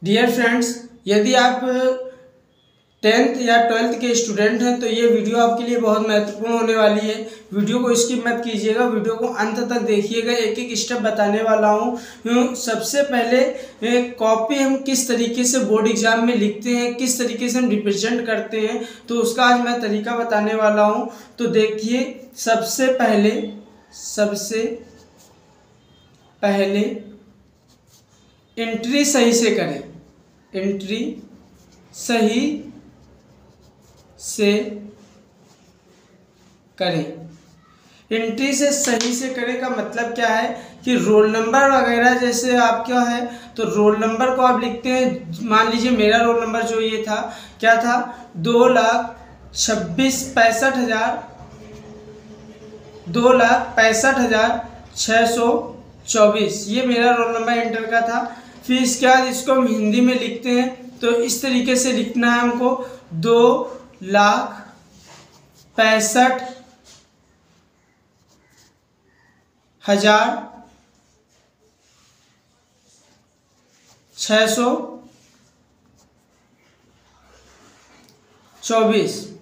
Dear friends, यदि आप 10th या 12th के स्टूडेंट हैं तो ये वीडियो आपके लिए बहुत महत्वपूर्ण होने वाली है। वीडियो को स्किप मत कीजिएगा, वीडियो को अंत तक देखिएगा। एक एक स्टेप बताने वाला हूँ। सबसे पहले कॉपी हम किस तरीके से बोर्ड एग्जाम में लिखते हैं, किस तरीके से हम रिप्रेजेंट करते हैं, तो उसका आज मैं तरीका बताने वाला हूँ। तो देखिए, सबसे पहले एंट्री सही से करें। एंट्री सही से करें। एंट्री से सही से करें का मतलब क्या है कि रोल नंबर वगैरह जैसे आपका है तो रोल नंबर को आप लिखते हैं। मान लीजिए मेरा रोल नंबर जो ये था, क्या था, 2,65,624, ये मेरा रोल नंबर इंटर का था। फिर इसके बाद इसको हम हिंदी में लिखते हैं तो इस तरीके से लिखना है हमको, 2,65,624।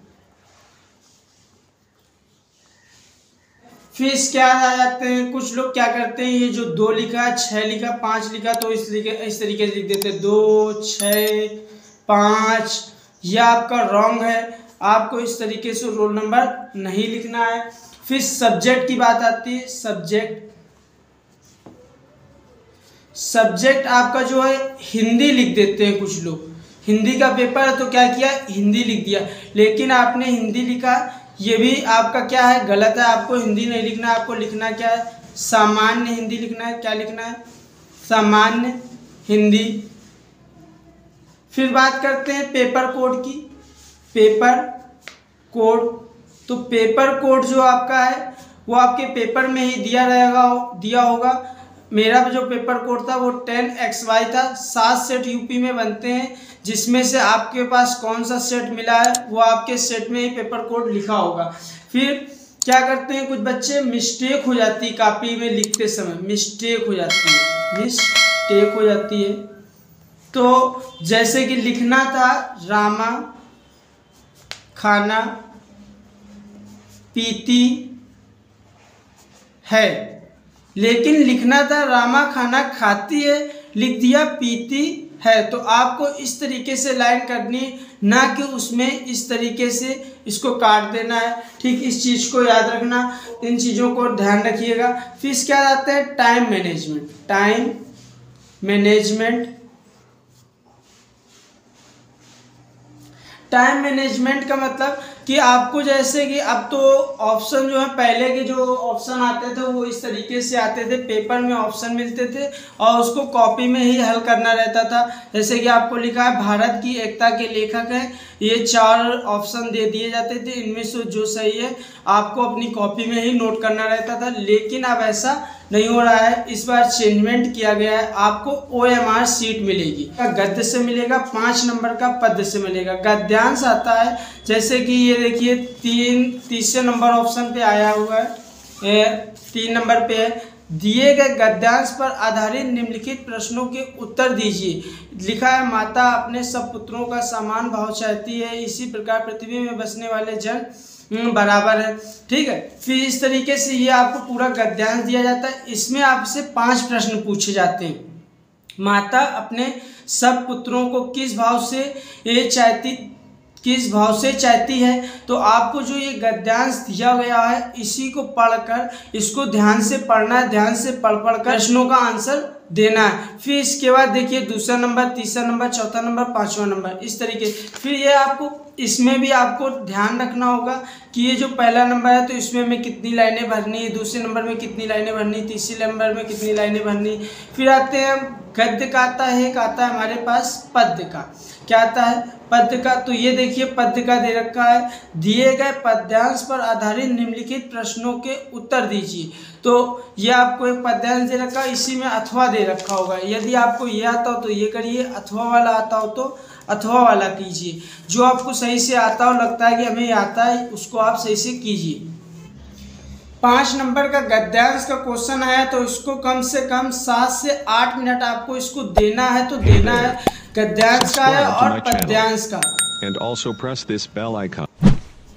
फिर इसके बाद आ जाते हैं, कुछ लोग क्या करते हैं, ये जो 2 लिखा, 6 लिखा, 5 लिखा, तो इस तरीके से लिख देते हैं 2, 6, 5। यह आपका रॉन्ग है। आपको इस तरीके से रोल नंबर नहीं लिखना है। फिर सब्जेक्ट की बात आती है। सब्जेक्ट आपका जो है हिंदी लिख देते हैं कुछ लोग। हिंदी का पेपर है तो क्या किया, हिंदी लिख दिया, लेकिन आपने हिंदी लिखा, ये भी आपका क्या है, गलत है। आपको हिंदी नहीं लिखना है, आपको लिखना क्या है, सामान्य हिंदी लिखना है। क्या लिखना है, सामान्य हिंदी। फिर बात करते हैं पेपर कोड की। पेपर कोड, तो पेपर कोड जो आपका है वो आपके पेपर में ही दिया होगा। मेरा जो पेपर कोड था वो 10XY था। 7 सेट यूपी में बनते हैं, जिसमें से आपके पास कौन सा सेट मिला है वो आपके सेट में ही पेपर कोड लिखा होगा। फिर क्या करते हैं, कुछ बच्चे मिस्टेक हो जाती है, कॉपी में लिखते समय मिस्टेक हो जाती है। तो जैसे कि लिखना था रामा खाना पीती है, लेकिन लिखना था रामा खाना खाती है, लिख दिया पीती है। तो आपको इस तरीके से लाइन करनी, ना कि उसमें इस तरीके से इसको काट देना है। ठीक, इस चीज़ को याद रखना, इन चीज़ों को ध्यान रखिएगा। फिर इसके बाद आते हैं टाइम मैनेजमेंट का मतलब कि आपको, जैसे कि अब तो ऑप्शन जो है, पहले के जो ऑप्शन आते थे वो इस तरीके से आते थे, पेपर में ऑप्शन मिलते थे और उसको कॉपी में ही हल करना रहता था। जैसे कि आपको लिखा है भारत की एकता के लेखक है, ये 4 ऑप्शन दे दिए जाते थे, इनमें से जो सही है आपको अपनी कॉपी में ही नोट करना रहता था। लेकिन अब ऐसा नहीं हो रहा है, इस बार चेंजमेंट किया गया है। आपको OMR सीट मिलेगी, गद्य से मिलेगा, 5 नंबर का पद्य से मिलेगा। गद्यांश आता है, जैसे कि ये देखिए तीसरे नंबर ऑप्शन पे आया हुआ है, 3 नंबर पे है, दिए गए गद्यांश पर आधारित निम्नलिखित प्रश्नों के उत्तर दीजिए। लिखा है, माता अपने सब पुत्रों का समान भाव चाहती है, इसी प्रकार पृथ्वी में बसने वाले जन बराबर है। ठीक है, फिर इस तरीके से ये आपको पूरा गद्यांश दिया जाता है। इसमें आपसे 5 प्रश्न पूछे जाते हैं। माता अपने सब पुत्रों को किस भाव से चाहती है, तो आपको जो ये गद्यांश दिया गया है इसी को पढ़कर, इसको ध्यान से पढ़ना है, ध्यान से पढ़ प्रश्नों का आंसर देना है। फिर इसके बाद देखिए, दूसरा नंबर, तीसरा नंबर, चौथा नंबर, 5वां नंबर, इस तरीके। फिर ये आपको, इसमें भी आपको ध्यान रखना होगा कि ये जो पहला नंबर है तो इसमें हमें कितनी लाइनें भरनी है, दूसरे नंबर में कितनी लाइनें भरनी, तीसरे नंबर में कितनी लाइनें भरनी। फिर आते हैं गद्य का, आता है हमारे पास पद्य का। क्या आता है, पद्य का। तो ये देखिए पद्य का दे रखा है, दिए गए पद्यांश पर आधारित निम्नलिखित प्रश्नों के उत्तर दीजिए। तो ये आपको एक पद्यांश दे रखा है, इसी में अथवा दे रखा होगा। यदि आपको ये आता हो तो ये करिए, अथवा वाला आता हो तो अथवा वाला कीजिए। जो आपको सही से आता हो, लगता है कि हमें ये आता है, उसको आप सही से कीजिए। 5 नंबर का गद्यांश का क्वेश्चन आया तो इसको कम से कम 7 से 8 मिनट आपको इसको देना है तो देना है। गद्यांश का है और पद्यांश का। And also press this bell icon.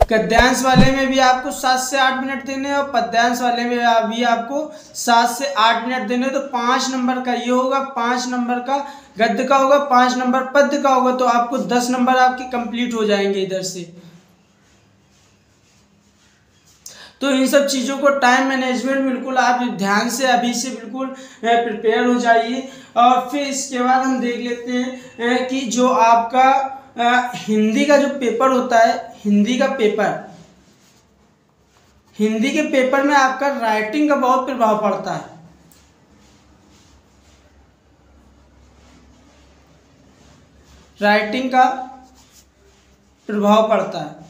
गद्यांश वाले में भी आपको 7 से 8 मिनट देने हैं और पद्यांश वाले में भी आपको 7 से 8 मिनट देने हैं। तो 5 नंबर का ये होगा, 5 नंबर का गद्य का होगा, 5 नंबर पद्य का होगा। तो आपको 10 नंबर आपके कंप्लीट हो जाएंगे इधर से। तो इन सब चीज़ों को टाइम मैनेजमेंट बिल्कुल आप ध्यान से अभी से बिल्कुल प्रिपेयर हो जाइए। और फिर इसके बाद हम देख लेते हैं कि जो आपका हिंदी का जो पेपर होता है, हिंदी का पेपर, हिंदी के पेपर में आपका राइटिंग का बहुत प्रभाव पड़ता है। राइटिंग का प्रभाव पड़ता है,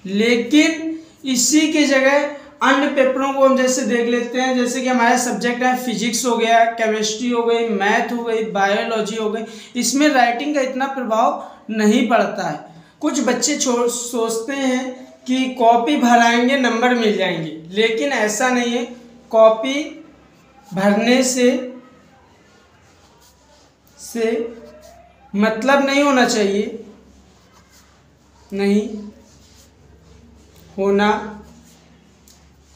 लेकिन इसी की जगह अन्य पेपरों को हम जैसे देख लेते हैं, जैसे कि हमारे सब्जेक्ट है फिजिक्स हो गया, केमिस्ट्री हो गई, मैथ हो गई, बायोलॉजी हो गई। इसमें राइटिंग का इतना प्रभाव नहीं पड़ता है। कुछ बच्चे सोचते हैं कि कॉपी भराएंगे नंबर मिल जाएंगे, लेकिन ऐसा नहीं है। कॉपी भरने से मतलब नहीं होना चाहिए, नहीं होना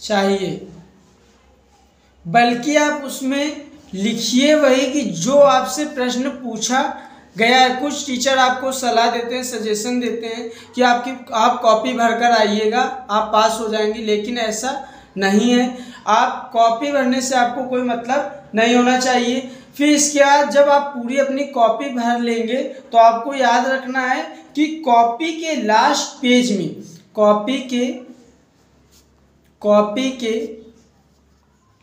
चाहिए, बल्कि आप उसमें लिखिए वही कि जो आपसे प्रश्न पूछा गया है। कुछ टीचर आपको सलाह देते हैं, सजेशन देते हैं कि आप कॉपी भरकर आइएगा, आप पास हो जाएंगे, लेकिन ऐसा नहीं है। आप कॉपी भरने से आपको कोई मतलब नहीं होना चाहिए। फिर इसके बाद जब आप पूरी अपनी कॉपी भर लेंगे तो आपको याद रखना है कि कॉपी के लास्ट पेज में, कॉपी के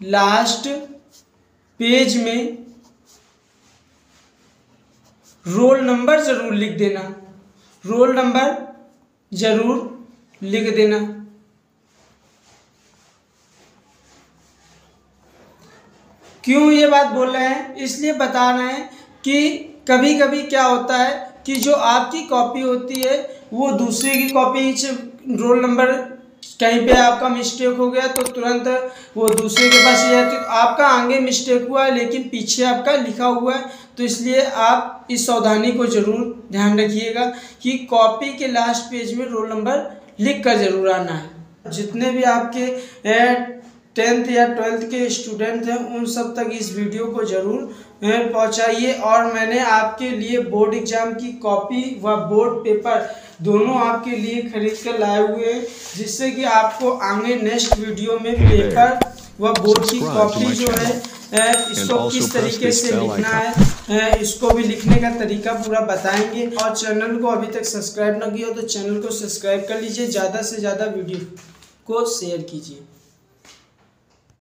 लास्ट पेज में रोल नंबर जरूर लिख देना, रोल नंबर जरूर लिख देना। क्यों ये बात बोल रहे हैं? इसलिए बता रहे हैं कि कभी कभी क्या होता है कि जो आपकी कॉपी होती है वो दूसरे की कॉपी से रोल नंबर कहीं पे आपका मिस्टेक हो गया तो तुरंत वो दूसरे के पास जाती है। आपका आगे मिस्टेक हुआ है लेकिन पीछे आपका लिखा हुआ है। तो इसलिए आप इस सावधानी को जरूर ध्यान रखिएगा कि कॉपी के लास्ट पेज में रोल नंबर लिख कर जरूर आना है। जितने भी आपके 10th या 12th के स्टूडेंट हैं उन सब तक इस वीडियो को जरूर पहुंचाइए। और मैंने आपके लिए बोर्ड एग्जाम की कॉपी व बोर्ड पेपर दोनों आपके लिए खरीद कर लाए हुए हैं, जिससे कि आपको आगे नेक्स्ट वीडियो में पेपर व बोर्ड की कॉपी जो है इसको किस तरीके से लिखना है, इसको भी लिखने का तरीका पूरा बताएंगे। और चैनल को अभी तक सब्सक्राइब ना किया तो चैनल को सब्सक्राइब कर लीजिए, ज़्यादा से ज़्यादा वीडियो को शेयर कीजिए।